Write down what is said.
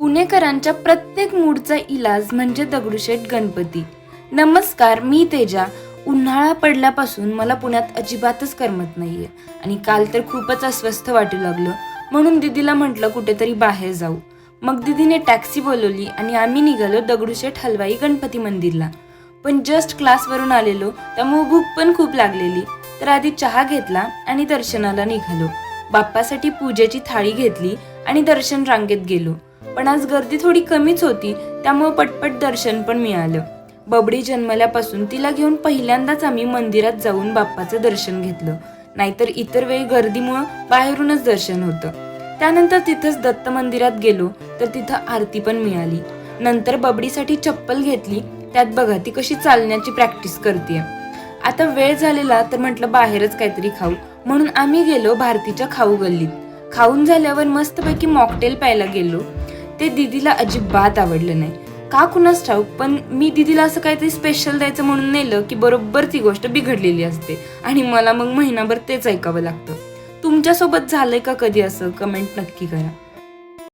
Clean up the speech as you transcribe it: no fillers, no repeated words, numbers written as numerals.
पुणेकरांच्या प्रत्येक मूडचा इलाज म्हणजे दगडूशेठ गणपती. नमस्कार, मी तेजा. उन्हाळा पडल्यापासून मला पुण्यात अजिबातच करमत नाहीये आणि काल तर खूपच अस्वस्थ वाटू लागलं. म्हणून दीदीला म्हटलं कुठेतरी बाहेर जाऊ. मग दीदीने टॅक्सी बोलवली आणि आम्ही निघालो दगडूशेठ हलवाई गणपती मंदिरला. पण जस्ट क्लासवरून आलेलो त्यामुळे भूक पण खूप लागलेली, तर आधी चहा घेतला आणि दर्शनाला निघालो. बाप्पासाठी पूजेची थाळी घेतली आणि दर्शन रांगेत गेलो. पण आज गर्दी थोडी कमीच होती, त्यामुळे पटपट दर्शन पण मिळालं. बबडी जन्मल्यापासून तिला घेऊन पहिल्यांदाच आम्ही मंदिरात जाऊन बाप्पाचं दर्शन घेतलं. नाहीतर इतर वेळी गर्दीमुळं बाहेरूनच दर्शन होतं. त्यानंतर तिथंच दत्त मंदिरात गेलो, तर तिथं आरती पण मिळाली. नंतर बबडीसाठी चप्पल घेतली. त्यात बघा ती कशी चालण्याची प्रॅक्टिस करते. आता वेळ झालेला तर म्हटलं बाहेरच काहीतरी खाऊ, म्हणून आम्ही गेलो भारतीच्या खाऊ गल्लीत. खाऊन झाल्यावर मस्तपैकी मॉकटेल प्यायला गेलो. ते दीदीला अजिबात आवडलं नाही, का कुणास ठाऊक. पण मी दीदीला असं काहीतरी स्पेशल द्यायचं म्हणून नेलं की बरोबर ती गोष्ट बिघडलेली असते आणि मला मग महिनाभर तेच ऐकावं लागतं. तुमच्यासोबत झालंय का कधी असं? कमेंट नक्की करा.